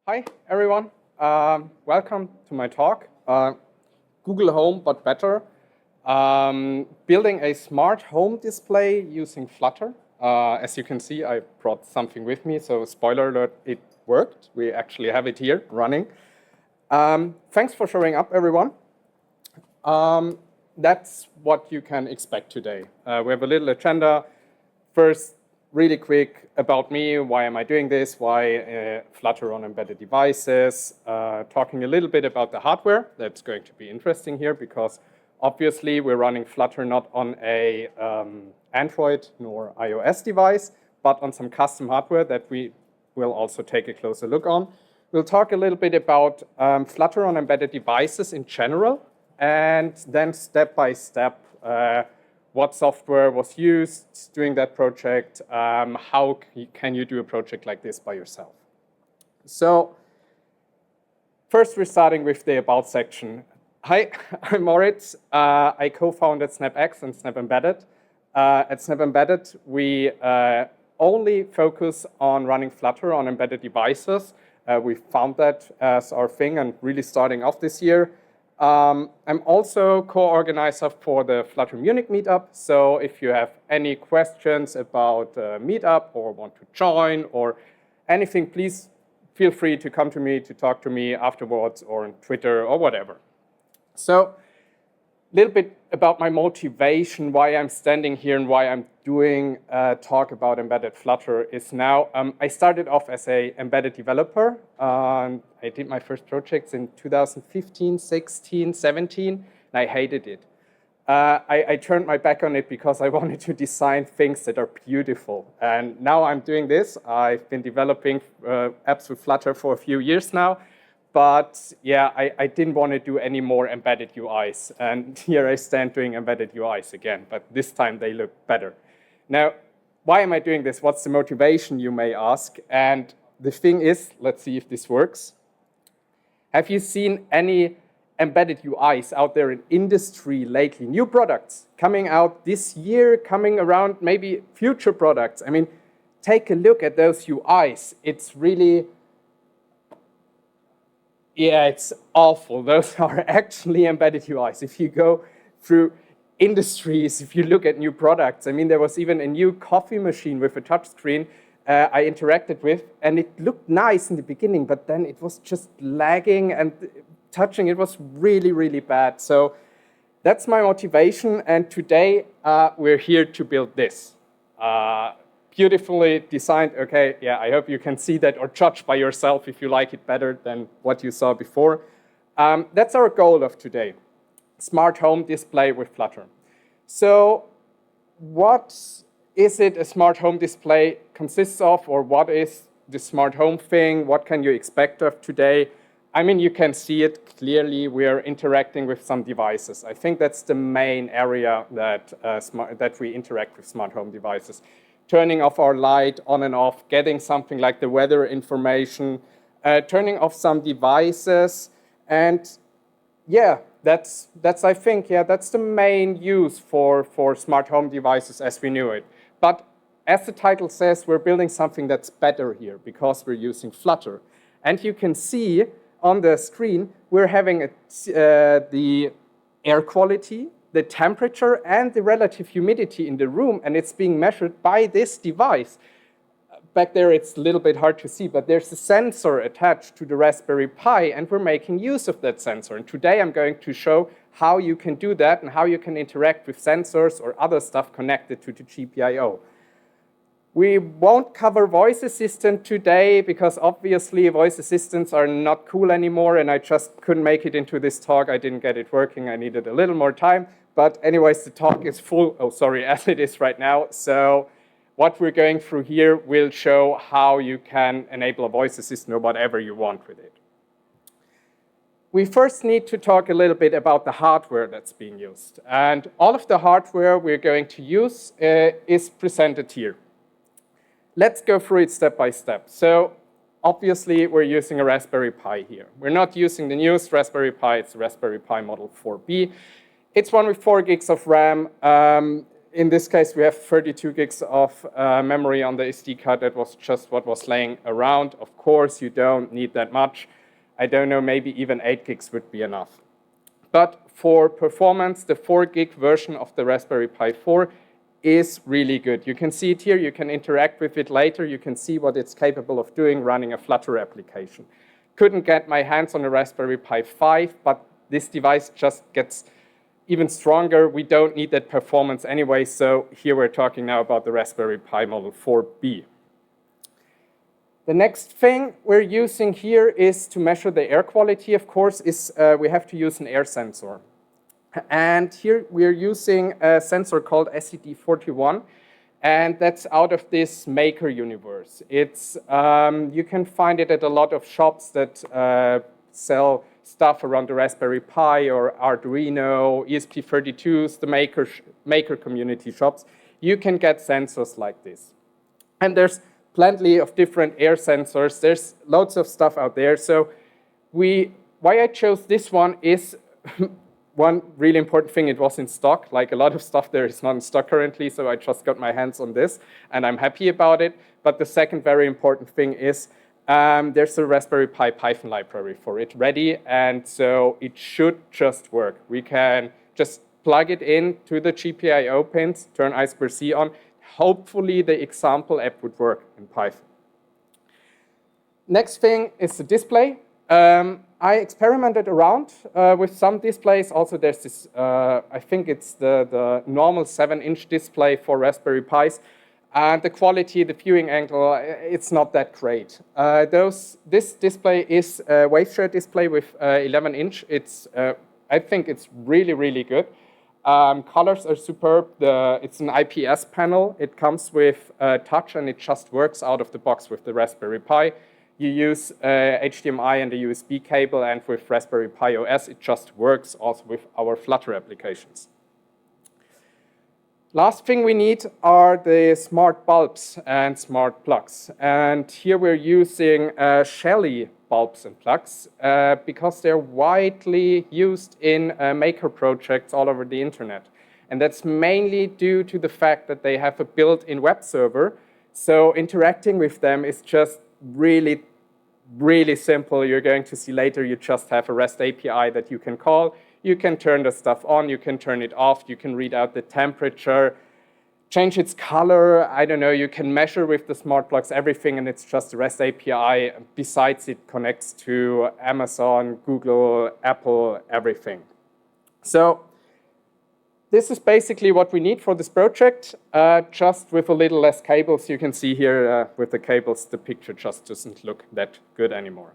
Hi, everyone. Welcome to my talk, Google Home, but better. Building a smart home display using Flutter. As you can see, I brought something with me, so spoiler alert, it worked. We actually have it here running. Thanks for showing up, everyone. That's what you can expect today. We have a little agenda. First, really quick about me, why am I doing this, why Flutter on embedded devices, talking a little bit about the hardware. That's going to be interesting here because obviously we're running Flutter not on a Android nor iOS device, but on some custom hardware that we will also take a closer look on. We'll talk a little bit about Flutter on embedded devices in general, and then step by step, what software was used during that project, how can you do a project like this by yourself. So first we're starting with the About section. Hi, I'm Moritz. I co-founded SnapX and Snap Embedded. At Snap Embedded, we only focus on running Flutter on embedded devices. We found that as our thing and really starting off this year. I'm also co-organizer for the Flutter Munich meetup. So if you have any questions about meetup or want to join or anything, please feel free to come to me, to talk to me afterwards or on Twitter or whatever. So a little bit about my motivation, why I'm standing here and why I'm doing a talk about embedded Flutter is now, I started off as an embedded developer. I did my first projects in 2015, 16, 17, and I hated it. I turned my back on it because I wanted to design things that are beautiful. And now I'm doing this. I've been developing apps with Flutter for a few years now. But yeah, I didn't want to do any more embedded UIs. And here I stand doing embedded UIs again, but this time they look better. Now, why am I doing this? What's the motivation, you may ask? And the thing is, let's see if this works. Have you seen any embedded UIs out there in industry lately? New products coming out this year, coming around, maybe future products. I mean, take a look at those UIs. It's really... yeah, it's awful. Those are actually embedded UIs. If you go through industries, if you look at new products, I mean, there was even a new coffee machine with a touchscreen I interacted with, and it looked nice in the beginning, but then it was just lagging and touching. It was really, really bad. So that's my motivation, and today we're here to build this. Beautifully designed. Okay, yeah, I hope you can see that or judge by yourself if you like it better than what you saw before. That's our goal of today, smart home display with Flutter. So what is it a smart home display consists of, or what is the smart home thing? What can you expect of today? I mean, you can see it clearly. We're interacting with some devices. I think that's the main area that, that we interact with smart home devices. Turning off our light on and off, getting something like the weather information, turning off some devices, and yeah, that's I think, yeah, that's the main use for smart home devices as we knew it. But as the title says, we're building something that's better here because we're using Flutter. And you can see on the screen, we're having the air quality, the temperature, and the relative humidity in the room, and it's being measured by this device. Back there, it's a little bit hard to see, but there's a sensor attached to the Raspberry Pi, and we're making use of that sensor. And today, I'm going to show how you can do that and how you can interact with sensors or other stuff connected to the GPIO. We won't cover voice assistant today because obviously voice assistants are not cool anymore, and I just couldn't make it into this talk. I didn't get it working. I needed a little more time. But anyways, the talk is full, as it is right now. So what we're going through here will show how you can enable a voice assistant or whatever you want with it. We first need to talk a little bit about the hardware that's being used. And all of the hardware we're going to use is presented here. Let's go through it step by step. So obviously, we're using a Raspberry Pi here. We're not using the newest Raspberry Pi. It's the Raspberry Pi Model 4B. It's one with 4 gigs of RAM. in this case, we have 32 gigs of memory on the SD card. That was just what was laying around. Of course, you don't need that much. I don't know, maybe even 8 gigs would be enough. But for performance, the 4 gig version of the Raspberry Pi 4 is really good. You can see it here. You can interact with it later. You can see what it's capable of doing running a Flutter application. Couldn't get my hands on a Raspberry Pi 5, but this device just gets even stronger. We don't need that performance anyway, so here we're talking now about the Raspberry Pi Model 4B. The next thing we're using here is to measure the air quality, of course, is we have to use an air sensor. And here we're using a sensor called SED41, and that's out of this Maker universe. It's, you can find it at a lot of shops that sell stuff around the Raspberry Pi or Arduino, ESP32s, the Maker community shops. You can get sensors like this. And there's plenty of different air sensors. There's loads of stuff out there. So why I chose this one is one really important thing, it was in stock. Like a lot of stuff there is not in stock currently, so I just got my hands on this, and I'm happy about it. But the second very important thing is there's a Raspberry Pi Python library for it ready, and so it should just work. We can just plug it in to the GPIO pins, turn I2C on. Hopefully the example app would work in Python. Next thing is the display. I experimented around with some displays. Also, there's this, I think it's the normal 7-inch display for Raspberry Pis. And the quality, the viewing angle, it's not that great. This display is a wave-share display with 11-inch. I think it's really, really good. Colors are superb. It's an IPS panel. It comes with touch, and it just works out of the box with the Raspberry Pi. You use HDMI and a USB cable, and with Raspberry Pi OS, it just works also with our Flutter applications. Last thing we need are the smart bulbs and smart plugs. And here we're using Shelly bulbs and plugs because they're widely used in Maker projects all over the internet. And that's mainly due to the fact that they have a built-in web server. So interacting with them is just really, really simple. You're going to see later you just have a REST API that you can call. You can turn the stuff on, you can turn it off, you can read out the temperature, change its color, I don't know, you can measure with the smart plugs everything, and it's just a REST API. Besides, it connects to Amazon, Google, Apple, everything. So this is basically what we need for this project, just with a little less cables. You can see here with the cables, the picture just doesn't look that good anymore.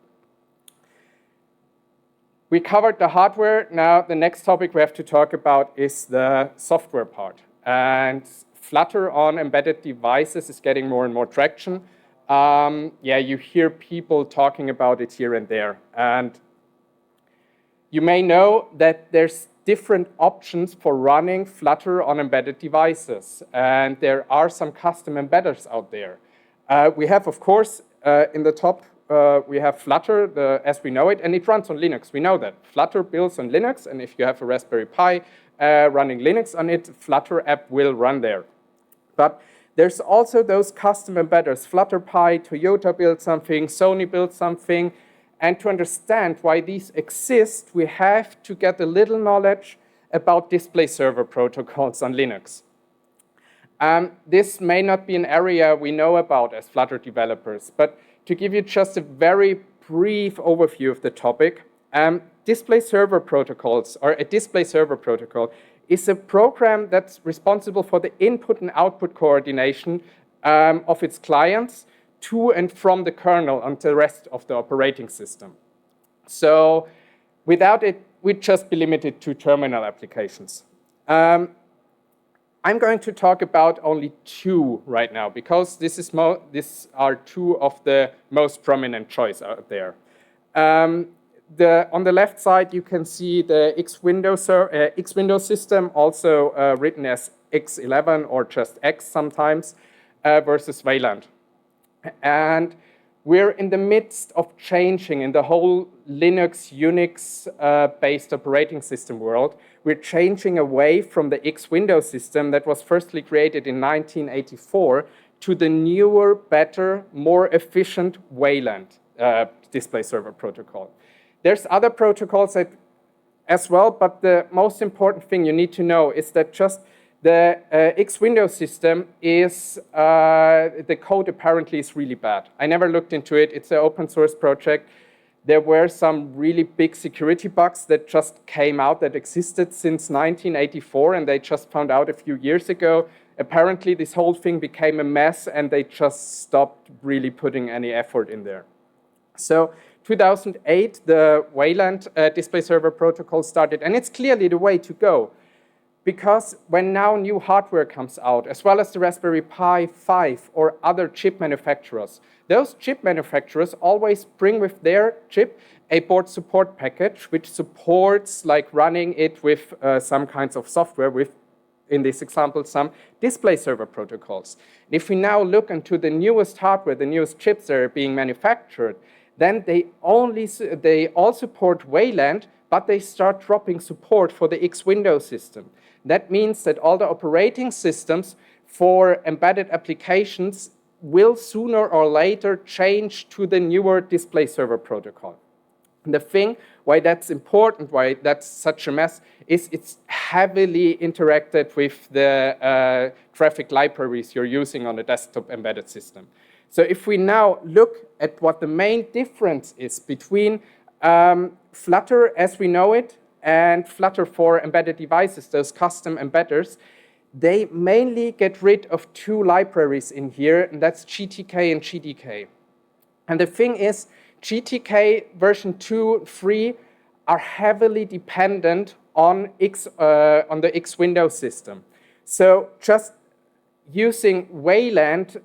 We covered the hardware. Now the next topic we have to talk about is the software part. And Flutter on embedded devices is getting more and more traction. Yeah, you hear people talking about it here and there. And you may know that there's different options for running Flutter on embedded devices. And there are some custom embedders out there. We have, of course, in the top, we have Flutter as we know it, and it runs on Linux. We know that. Flutter builds on Linux, and if you have a Raspberry Pi running Linux on it, Flutter app will run there. But there's also those custom embedders. FlutterPi, Toyota built something, Sony built something. And to understand why these exist, we have to get a little knowledge about display server protocols on Linux. This may not be an area we know about as Flutter developers, but to give you just a very brief overview of the topic, display server protocols, or a display server protocol, is a program that's responsible for the input and output coordination of its clients to and from the kernel and the rest of the operating system. So without it, we'd just be limited to terminal applications. I'm going to talk about only two right now because these are two of the most prominent choice out there. On the left side, you can see the X-Window system, also written as X11 or just X sometimes, versus Wayland. And we're in the midst of changing in the whole Linux, Unix-based operating system world. We're changing away from the X Windows system that was firstly created in 1984 to the newer, better, more efficient Wayland display server protocol. There's other protocols as well, but the most important thing you need to know is that just the X Windows system is, the code apparently is really bad. I never looked into it. It's an open source project. There were some really big security bugs that just came out that existed since 1984, and they just found out a few years ago. Apparently, this whole thing became a mess, and they just stopped really putting any effort in there. So 2008, the Wayland display server protocol started, and it's clearly the way to go. Because when now new hardware comes out, as well as the Raspberry Pi 5 or other chip manufacturers, those chip manufacturers always bring with their chip a board support package, which supports like running it with some kinds of software with, in this example, some display server protocols. If we now look into the newest hardware, the newest chips that are being manufactured, then they all support Wayland, but they start dropping support for the X Windows system. That means that all the operating systems for embedded applications will sooner or later change to the newer display server protocol. And the thing why that's important, why that's such a mess, is it's heavily interacted with the graphic libraries you're using on a desktop embedded system. So if we now look at what the main difference is between Flutter as we know it and Flutter for embedded devices, those custom embedders, they mainly get rid of two libraries in here, and that's GTK and GDK. And the thing is, GTK version 2, 3 are heavily dependent on the X Windows system. So just using Wayland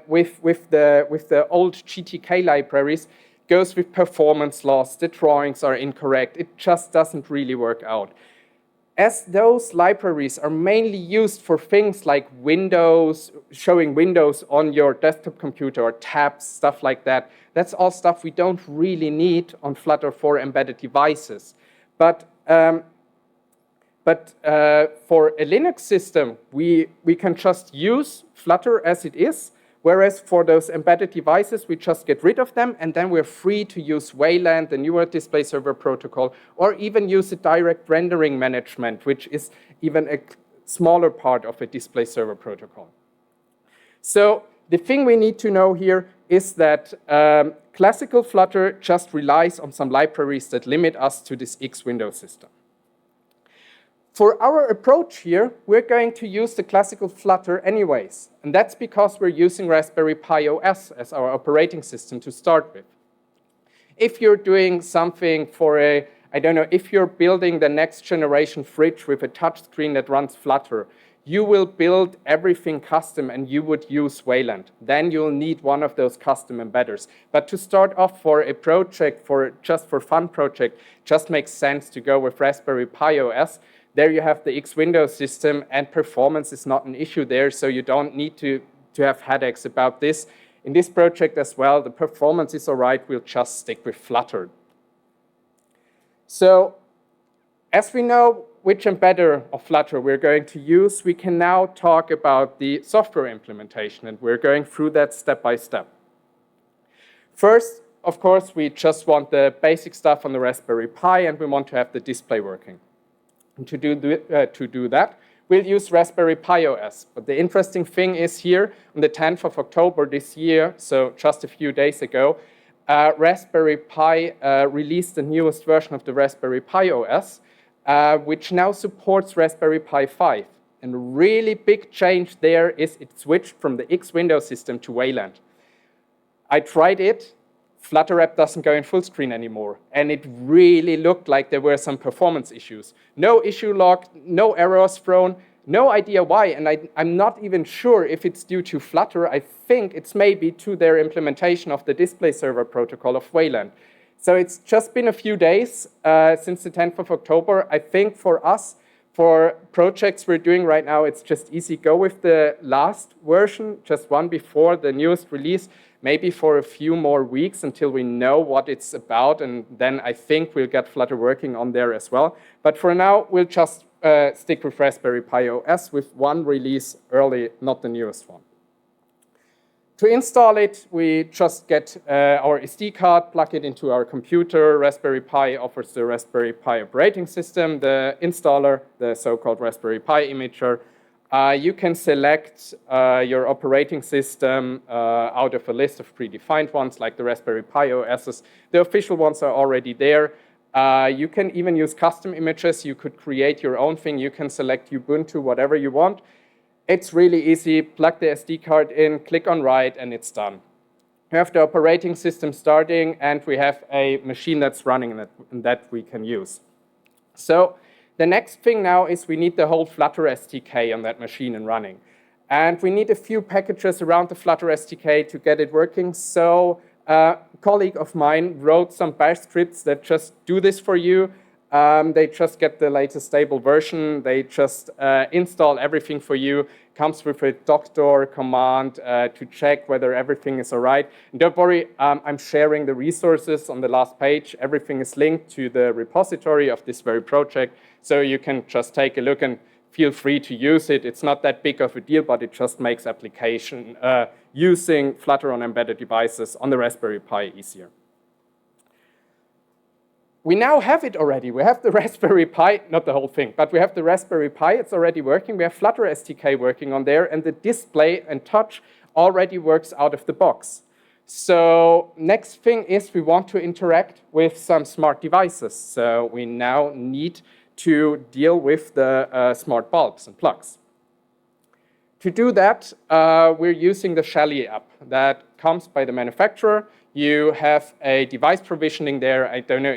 with the old GTK libraries goes with performance loss. The drawings are incorrect. It just doesn't really work out. As those libraries are mainly used for things like Windows, showing Windows on your desktop computer or tabs, stuff like that, that's all stuff we don't really need on Flutter for embedded devices. But for a Linux system, we can just use Flutter as it is, whereas for those embedded devices, we just get rid of them, and then we're free to use Wayland, the newer display server protocol, or even use a direct rendering management, which is even a smaller part of a display server protocol. So the thing we need to know here is that classical Flutter just relies on some libraries that limit us to this X Windows system. For our approach here, we're going to use the classical Flutter anyways. And that's because we're using Raspberry Pi OS as our operating system to start with. If you're doing something for I don't know, if you're building the next generation fridge with a touchscreen that runs Flutter, you will build everything custom and you would use Wayland. Then you'll need one of those custom embedders. But to start off for a project, just for fun project, just makes sense to go with Raspberry Pi OS. There you have the X Windows system, and performance is not an issue there, so you don't need to have headaches about this. In this project as well, the performance is all right. We'll just stick with Flutter. So as we know which embedder of Flutter we're going to use, we can now talk about the software implementation, and we're going through that step by step. First, of course, we just want the basic stuff on the Raspberry Pi, and we want to have the display working. And to do that, we'll use Raspberry Pi OS. But the interesting thing is here, on the 10th of October this year, so just a few days ago, Raspberry Pi released the newest version of the Raspberry Pi OS, which now supports Raspberry Pi 5. And a really big change there is it switched from the X Windows system to Wayland. I tried it. Flutter app doesn't go in full screen anymore. And it really looked like there were some performance issues. No issue log, no errors thrown, no idea why. And I'm not even sure if it's due to Flutter. I think it's maybe to their implementation of the display server protocol of Wayland. So it's just been a few days since the 10th of October. I think for us, For projects we're doing right now, it's just easy. Go with the last version, just one before the newest release, maybe for a few more weeks until we know what it's about, and then I think we'll get Flutter working on there as well. But for now, we'll just stick with Raspberry Pi OS with one release early, not the newest one. To install it, we just get our SD card, plug it into our computer. Raspberry Pi offers the Raspberry Pi operating system, the installer, the so-called Raspberry Pi imager. You can select your operating system out of a list of predefined ones, like the Raspberry Pi OSs. The official ones are already there. You can even use custom images. You could create your own thing. You can select Ubuntu, whatever you want. It's really easy. Plug the SD card in, click on write, and it's done. We have the operating system starting, and we have a machine that's running that we can use. So the next thing now is we need the whole Flutter SDK on that machine and running. And we need a few packages around the Flutter SDK to get it working. So a colleague of mine wrote some bash scripts that just do this for you. They just get the latest stable version. They just install everything for you. Comes with a doctor command to check whether everything is all right. And don't worry, I'm sharing the resources on the last page. Everything is linked to the repository of this very project. So you can just take a look and feel free to use it. It's not that big of a deal, but it just makes application using Flutter on embedded devices on the Raspberry Pi easier. We now have it already. We have the Raspberry Pi, not the whole thing, but we have the Raspberry Pi. It's already working. We have Flutter SDK working on there, and the display and touch already works out of the box. So next thing is we want to interact with some smart devices. So we now need to deal with the smart bulbs and plugs. To do that, we're using the Shelly app that comes by the manufacturer. You have a device provisioning there. I don't know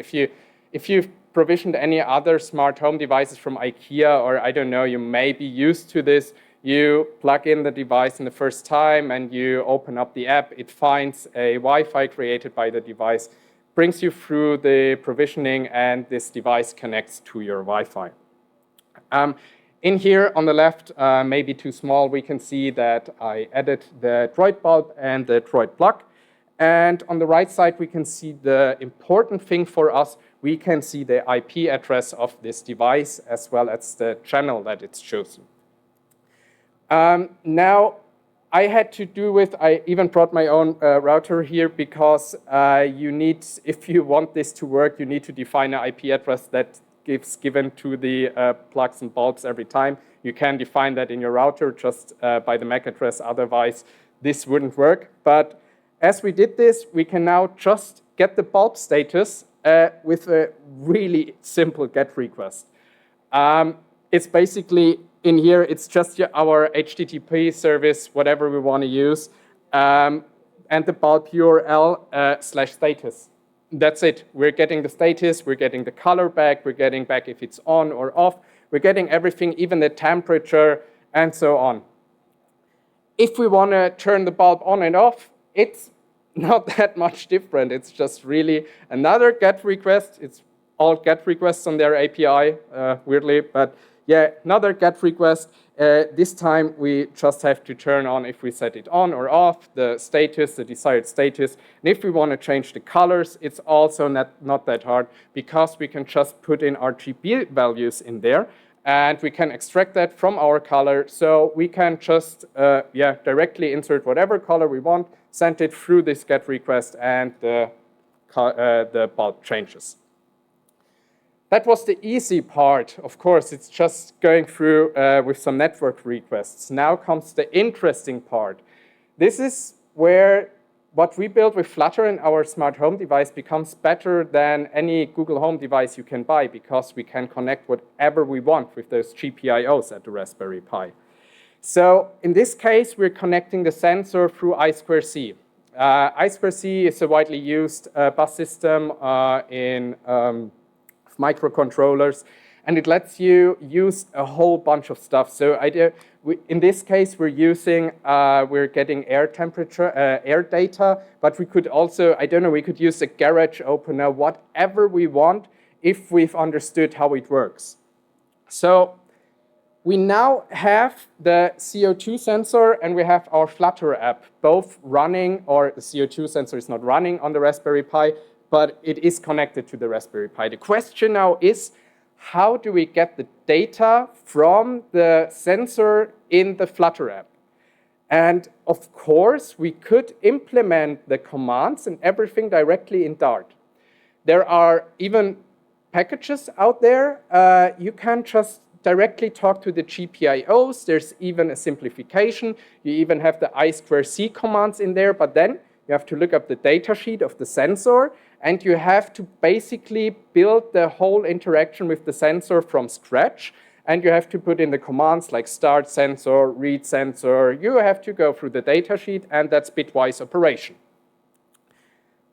if you've provisioned any other smart home devices from IKEA, or I don't know, you may be used to this. You plug in the device in the first time and you open up the app. It finds a Wi-Fi created by the device, brings you through the provisioning, and this device connects to your Wi-Fi. In here on the left, maybe too small, we can see that I added the Droid bulb and the Droid plug. And on the right side, we can see the important thing for us. We can see the IP address of this device as well as the channel that it's chosen. Now, I had to do with, I even brought my own router here because you need, if you want this to work, you need to define an IP address that is given to the plugs and bulbs every time. You can define that in your router just by the MAC address. Otherwise, this wouldn't work. But as we did this, we can now just get the bulb status with a really simple GET request. It's basically in here, it's just our HTTP service, whatever we want to use, and the bulb URL /status. That's it. We're getting the status, we're getting the color back, we're getting back if it's on or off, we're getting everything, even the temperature, and so on. If we want to turn the bulb on and off, it's not that much different. It's just really another GET request. It's all GET requests on their API, weirdly, but yeah, another GET request. This time we just have to turn on, if we set it on or off, the status, the desired status. And if we want to change the colors, it's also not that hard because we can just put in RGB values in there and we can extract that from our color. So we can just directly insert whatever color we want, send it through this GET request, and the bulb changes. That was the easy part. Of course, it's just going through with some network requests. Now comes the interesting part. This is where what we built with Flutter in our smart home device becomes better than any Google Home device you can buy because we can connect whatever we want with those GPIOs at the Raspberry Pi. So in this case, we're connecting the sensor through I2C. I2C is a widely used bus system in microcontrollers, and it lets you use a whole bunch of stuff. So in this case, we're getting air temperature, air data, but we could also, we could use a garage opener, whatever we want, if we've understood how it works. So we now have the CO2 sensor and we have our Flutter app, both running, or the CO2 sensor is not running on the Raspberry Pi, but it is connected to the Raspberry Pi. The question now is, how do we get the data from the sensor in the Flutter app? And of course, we could implement the commands and everything directly in Dart. There are even packages out there. You can just directly talk to the GPIOs. There's even a simplification. You even have the I2C commands in there, but then you have to look up the datasheet of the sensor, and you have to basically build the whole interaction with the sensor from scratch. And you have to put in the commands like start sensor, read sensor. You have to go through the datasheet, and that's bitwise operation.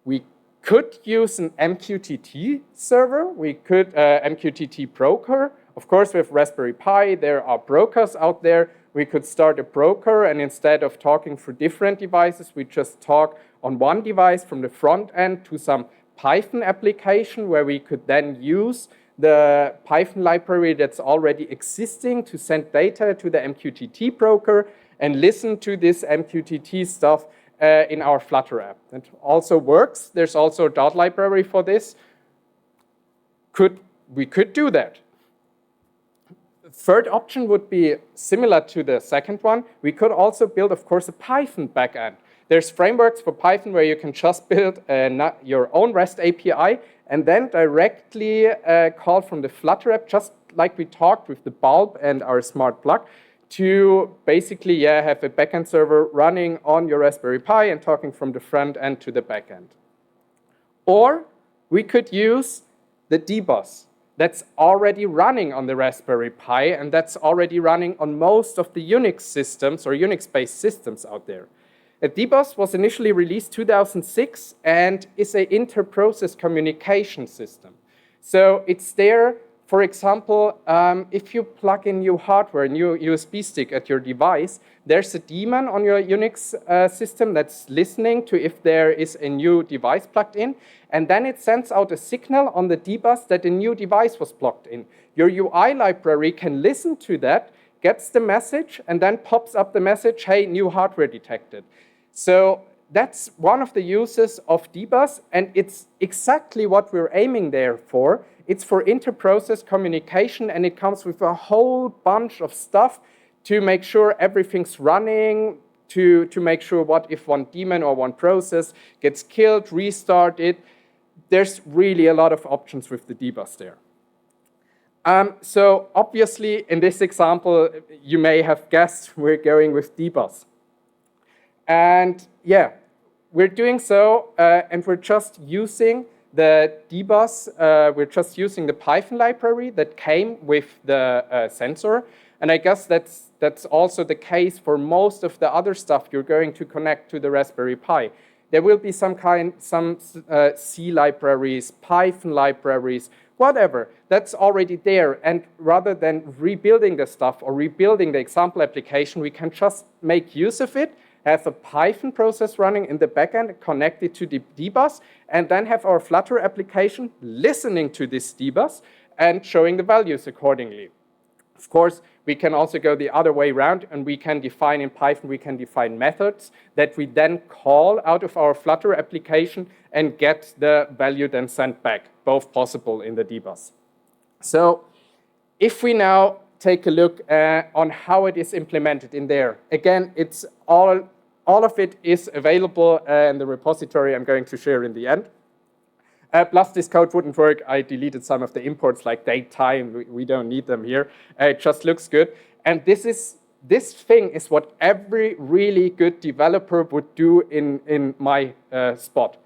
We could use an MQTT server. We could MQTT broker. Of course, with Raspberry Pi, there are brokers out there. We could start a broker, and instead of talking through different devices, we just talk on one device from the front end to some Python application where we could then use the Python library that's already existing to send data to the MQTT broker and listen to this MQTT stuff in our Flutter app. It also works. There's also a Dart library for this. We could do that. Third option would be similar to the second one. We could also build, of course, a Python backend. There's frameworks for Python where you can just build your own REST API and then directly call from the Flutter app, just like we talked with the bulb and our smart plug, to basically have a backend server running on your Raspberry Pi and talking from the front end to the backend. Or we could use the dbus that's already running on the Raspberry Pi, and that's already running on most of the Unix systems or Unix-based systems out there. A dbus was initially released 2006 and is an inter-process communication system. So it's there, for example, if you plug in new hardware, a new USB stick at your device, there's a daemon on your Unix system that's listening to if there is a new device plugged in, and then it sends out a signal on the dbus that a new device was plugged in. Your UI library can listen to that, gets the message, and then pops up the message, hey, new hardware detected. So that's one of the uses of dbus, and it's exactly what we're aiming there for. It's for inter-process communication, and it comes with a whole bunch of stuff to make sure everything's running, to make sure what if one daemon or one process gets killed, restart it. There's really a lot of options with the dbus there. So obviously, in this example, you may have guessed we're going with dbus. And yeah, we're doing so, and we're just using the dbus, we're just using the Python library that came with the sensor. And I guess that's also the case for most of the other stuff you're going to connect to the Raspberry Pi. There will be some C libraries, Python libraries, whatever. That's already there. And rather than rebuilding the stuff or rebuilding the example application, we can just make use of it, have a Python process running in the backend connected to the dbus, and then have our Flutter application listening to this dbus and showing the values accordingly. Of course, we can also go the other way around, and we can define in Python, we can define methods that we then call out of our Flutter application and get the value then sent back, both possible in the dbus. So if we now take a look on how it is implemented in there, again, it's all of it is available in the repository I'm going to share in the end. Plus, this code wouldn't work. I deleted some of the imports like date, time. We don't need them here. It just looks good. And this thing is what every really good developer would do in my spot.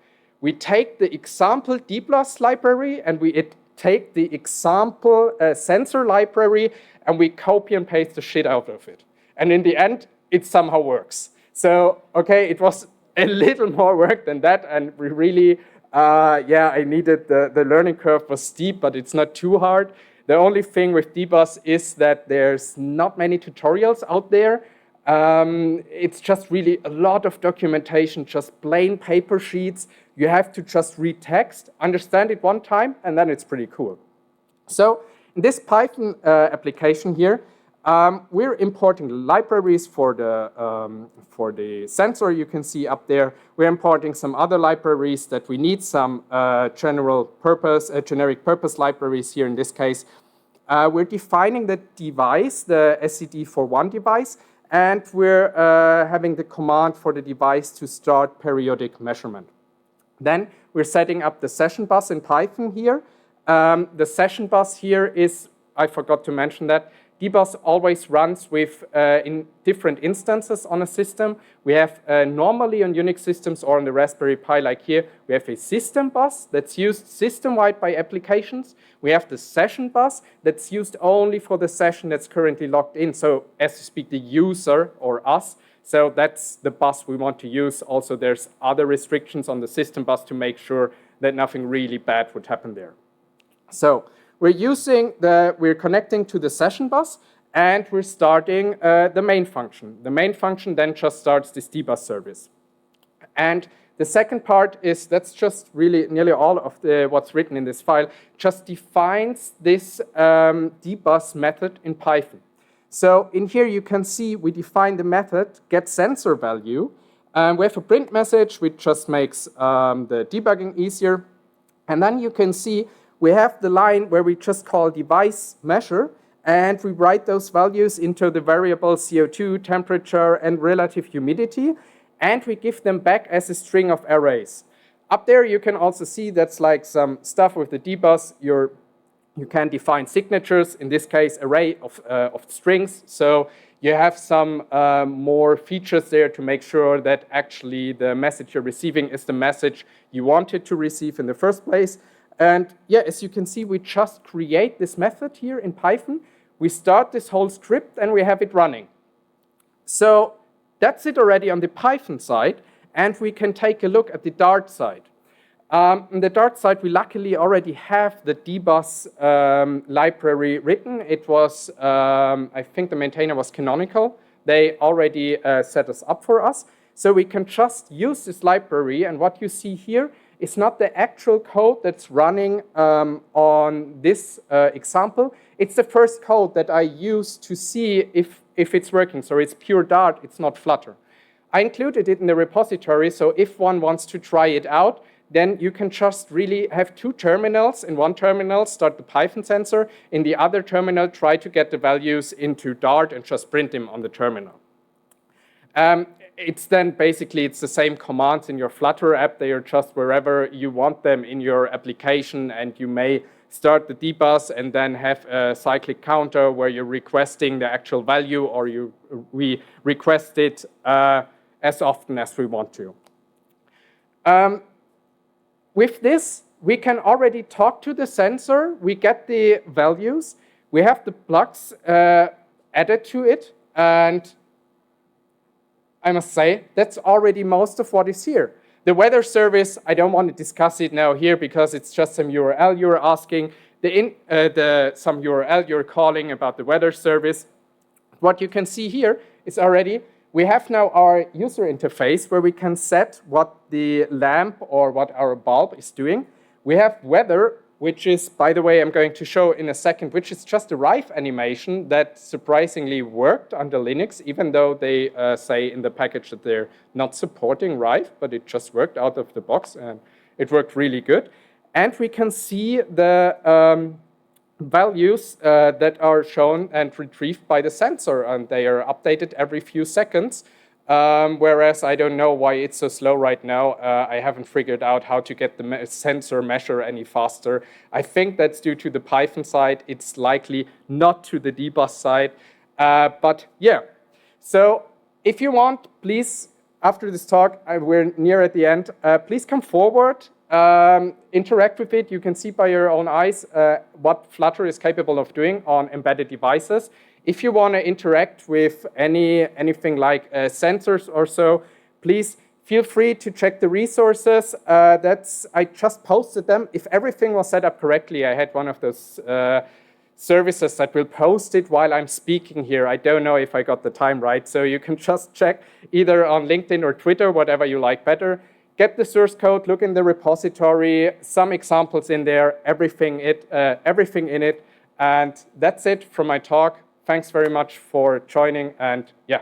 We take the example dbus library and we take the example sensor library and we copy and paste the shit out of it. And in the end, it somehow works. So, okay, it was a little more work than that, and we really, I needed the learning curve was steep, but it's not too hard. The only thing with dbus is that there's not many tutorials out there. It's just really a lot of documentation, just plain paper sheets. You have to just read text, understand it one time, and then it's pretty cool. So in this Python application here, We're importing libraries for the sensor you can see up there. We're importing some other libraries that we need, some generic purpose libraries here in this case. We're defining the device, the SCD41 device, and we're having the command for the device to start periodic measurement. Then we're setting up the session bus in Python here. The session bus here is, I forgot to mention that, dbus always runs with in different instances on a system. We have normally on Unix systems or on the Raspberry Pi like here, we have a system bus that's used system-wide by applications. We have the session bus that's used only for the session that's currently logged in. So as to speak, the user or us. So that's the bus we want to use. Also, there's other restrictions on the system bus to make sure that nothing really bad would happen there. So we're connecting to the session bus, and we're starting the main function. The main function then just starts this dbus service. And the second part is, that's just really nearly all of what's written in this file, just defines this dbus method in Python. So in here you can see we define the method getSensorValue. We have a print message which just makes the debugging easier. And then you can see we have the line where we just call device measure, and we write those values into the variable CO2, temperature, and relative humidity, and we give them back as a string of arrays. Up there you can also see that's like some stuff with the dbus. You can define signatures, in this case array of strings, so you have some more features there to make sure that actually the message you're receiving is the message you wanted to receive in the first place. And yeah, as you can see, we just create this method here in Python. We start this whole script and we have it running. So that's it already on the Python side, and we can take a look at the Dart side. On the Dart side, we luckily already have the dbus library written. It was, I think the maintainer was Canonical. They already set us up for us. So we can just use this library, and what you see here is not the actual code that's running on this example. It's the first code that I use to see if it's working. So it's pure Dart, it's not Flutter. I included it in the repository, so if one wants to try it out, then you can just really have two terminals. In one terminal, start the Python sensor. In the other terminal, try to get the values into Dart and just print them on the terminal. It's then basically, it's the same commands in your Flutter app. They are just wherever you want them in your application, and you may start the dbus and then have a cyclic counter where you're requesting the actual value, or we request it as often as we want to. With this, we can already talk to the sensor. We get the values. We have the plugs added to it, and I must say, that's already most of what is here. The weather service, I don't want to discuss it now here because it's just some URL you're asking, some URL you're calling about the weather service. What you can see here is already, we have now our user interface where we can set what the lamp or what our bulb is doing. We have weather, which is, by the way, I'm going to show in a second, which is just a Rive animation that surprisingly worked under Linux, even though they say in the package that they're not supporting Rive, but it just worked out of the box and it worked really good. And we can see the values that are shown and retrieved by the sensor, and they are updated every few seconds. Whereas I don't know why it's so slow right now. I haven't figured out how to get the sensor measure any faster. I think that's due to the Python side. It's likely not to the dbus side. But yeah, so if you want, please, after this talk, we're near at the end, please come forward, interact with it. You can see by your own eyes what Flutter is capable of doing on embedded devices. If you want to interact with anything like sensors or so, please feel free to check the resources. I just posted them. If everything was set up correctly, I had one of those services that will post it while I'm speaking here. I don't know if I got the time right, so you can just check either on LinkedIn or Twitter, whatever you like better. Get the source code, look in the repository, some examples in there, everything in it. And that's it from my talk. thanks very much for joining, and yeah,